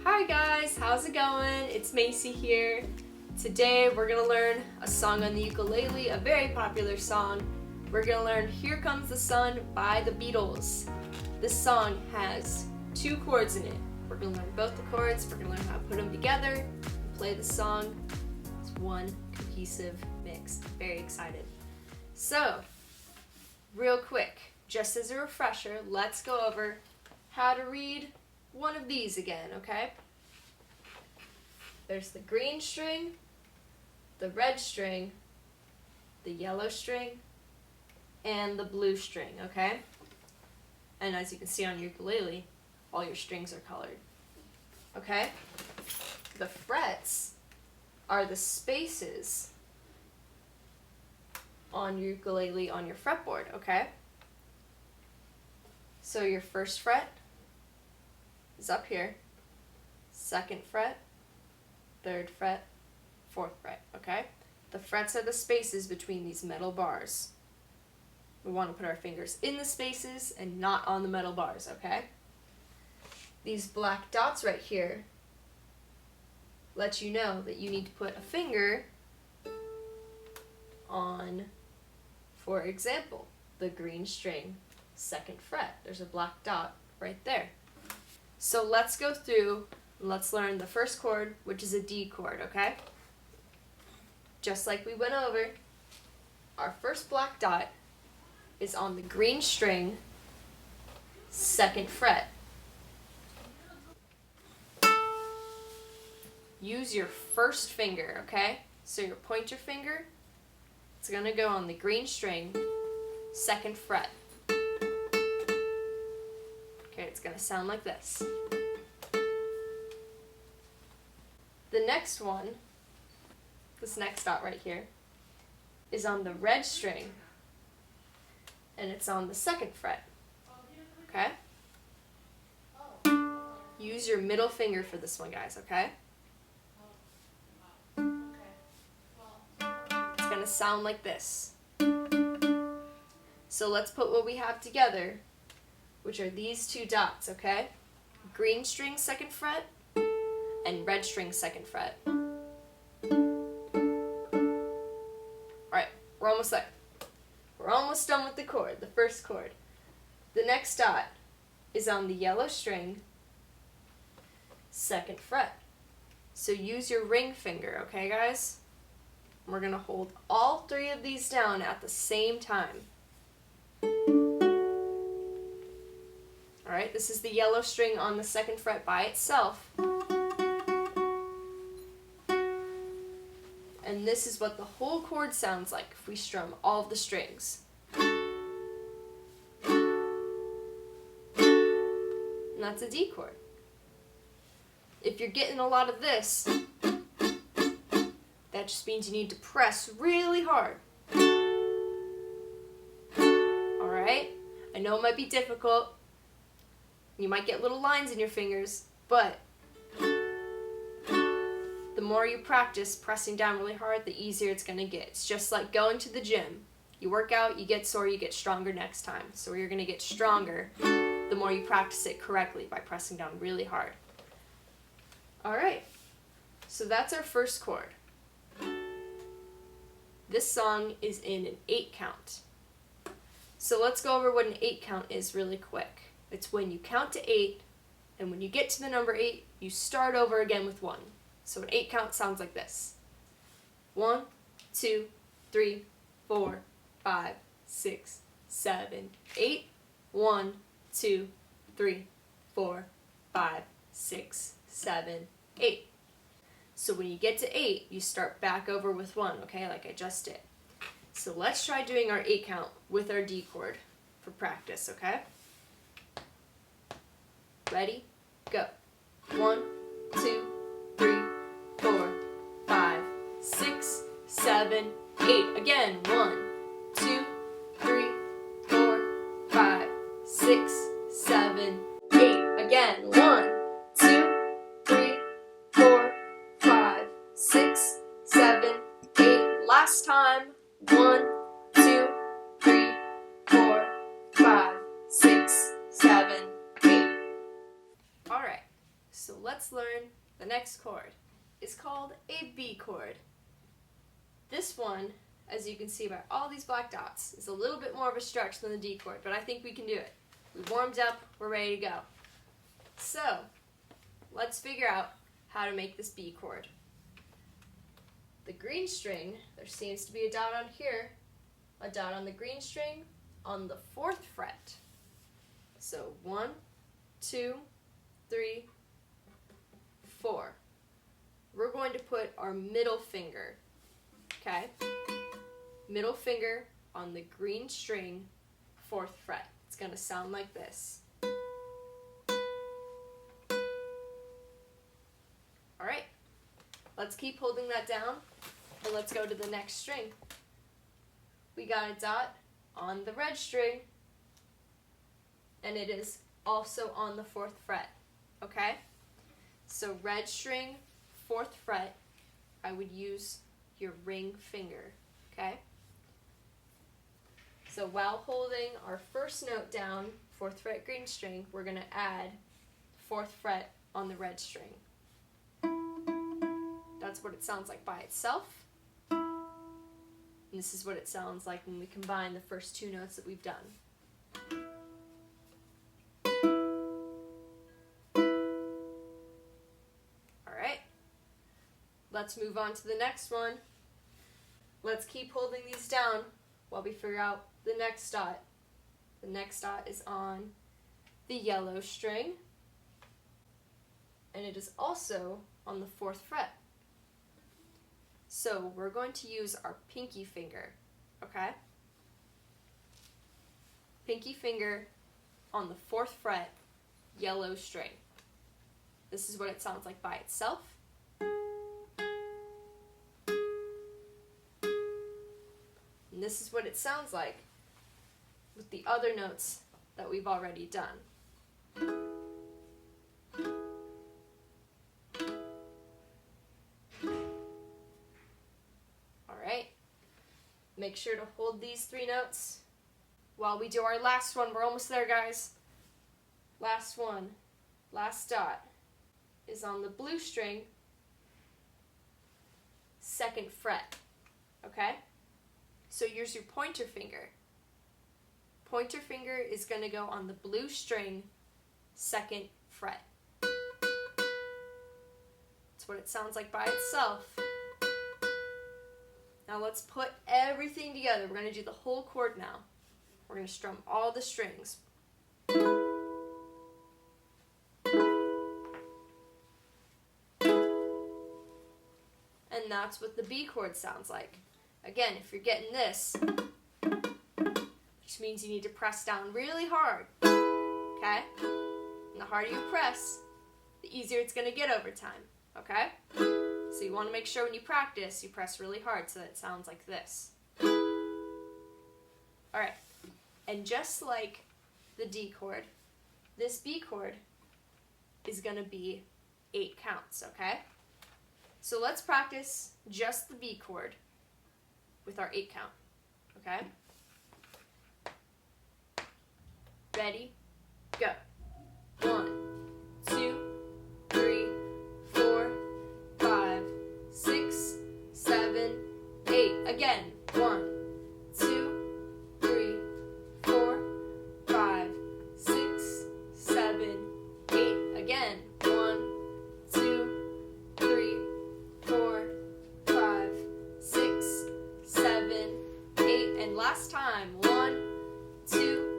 Hi guys, how's it going? It's Macy here. Today we're gonna learn a song on the ukulele, a very popular song. We're gonna learn Here Comes the Sun by the Beatles. This song has 2 chords in it. We're gonna learn both the chords, we're gonna learn how to put them together, and play the song. It's one cohesive mix. Very excited. So, real quick, just as a refresher, let's go over how to read one of these again, okay? There's the green string, the red string, the yellow string, and the blue string, okay? And as you can see on your ukulele, all your strings are colored, okay? The frets are the spaces on your ukulele on your fretboard, okay? So your first fret is up here, 2nd fret, 3rd fret, 4th fret, okay? The frets are the spaces between these metal bars. We want to put our fingers in the spaces and not on the metal bars, okay? These black dots right here let you know that you need to put a finger on, for example, the green string, 2nd fret. There's a black dot right there. So let's go through and let's learn the first chord, which is a D chord, okay? Just like we went over, our first black dot is on the green string, 2nd fret. Use your first finger, okay? So your pointer finger, it's gonna go on the green string, 2nd fret. Okay, it's gonna sound like this. The next one, this next dot right here, is on the red string, and it's on the 2nd fret, okay? Use your middle finger for this one, guys, okay? It's gonna sound like this. So let's put what we have together, which are these 2 dots, okay? Green string, 2nd fret, and red string, 2nd fret. Alright, we're almost there. We're almost done with the chord, the first chord. The next dot is on the yellow string, 2nd fret. So use your ring finger, okay guys? We're gonna hold all 3 of these down at the same time. Alright, this is the yellow string on the 2nd fret by itself. And this is what the whole chord sounds like if we strum all of the strings. And that's a D chord. If you're getting a lot of this, that just means you need to press really hard. Alright? I know it might be difficult. You might get little lines in your fingers, but the more you practice pressing down really hard, the easier it's going to get. It's just like going to the gym. You work out, you get sore, you get stronger next time. So you're going to get stronger the more you practice it correctly by pressing down really hard. Alright, so that's our first chord. This song is in an 8 count. So let's go over what an 8 count is really quick. It's when you count to 8, and when you get to the number 8, you start over again with 1. So an 8 count sounds like this. 1, 2, 3, 4, 5, 6, 7, 8. 1, 2, 3, 4, 5, 6, 7, 8. So when you get to 8, you start back over with 1, okay, like I just did. So let's try doing our 8 count with our D chord for practice, okay? Ready? Go. 1, 2, 3, 4, 5, 6, 7, 8. Again, 1, 2, 3, 4, 5, 6, 7, 8. Again, 1, 2, 3, 4, 5, 6, 7, 8. Last time. 1, 2, 3, 4, 5, 6, 7, 8. Alright, so let's let's learn the next chord. It's called a B chord. This one, as you can see by all these black dots, is a little bit more of a stretch than the D chord, but I think we can do it. We warmed up, we're ready to go. So, let's figure out how to make this B chord. The green string, there seems to be a dot on here, a dot on the green string on the 4th fret. So 1, 2, 3, 4. We're going to put our middle finger, okay? Middle finger on the green string, 4th fret. It's going to sound like this. All right, let's keep holding that down and let's go to the next string. We got a dot on the red string and it is also on the 4th fret, okay? So red string, 4th fret, I would use your ring finger, okay? So while holding our first note down, 4th fret green string, we're going to add 4th fret on the red string. That's what it sounds like by itself. And this is what it sounds like when we combine the first 2 notes that we've done. Alright, let's move on to the next one. Let's keep holding these down while we figure out the next dot. The next dot is on the yellow string, and it is also on the 4th fret. So we're going to use our pinky finger, okay? Pinky finger on the 4th fret, yellow string. This is what it sounds like by itself. And this is what it sounds like with the other notes that we've already done. Alright, make sure to hold these 3 notes while we do our last one. We're almost there, guys. Last one, last dot is on the blue string, 2nd fret, okay? So use your pointer finger. Pointer finger is going to go on the blue string, 2nd fret. That's what it sounds like by itself. Now let's put everything together. We're going to do the whole chord now. We're going to strum all the strings. And that's what the B chord sounds like. Again, if you're getting this, which means you need to press down really hard, okay? And the harder you press, the easier it's going to get over time, okay? So you want to make sure when you practice, you press really hard so that it sounds like this. Alright, and just like the D chord, this B chord is going to be 8 counts, okay? So let's practice just the B chord with our 8 count, okay? Ready, go. 1, 2, 3, 4, 5, 6, 7, 8. Again, 1, 2, 3, 4, 5, 6, 7, 8. Again, 1, 2, 3, 4, 5, 6, 7, 8. And last time, 1, 2,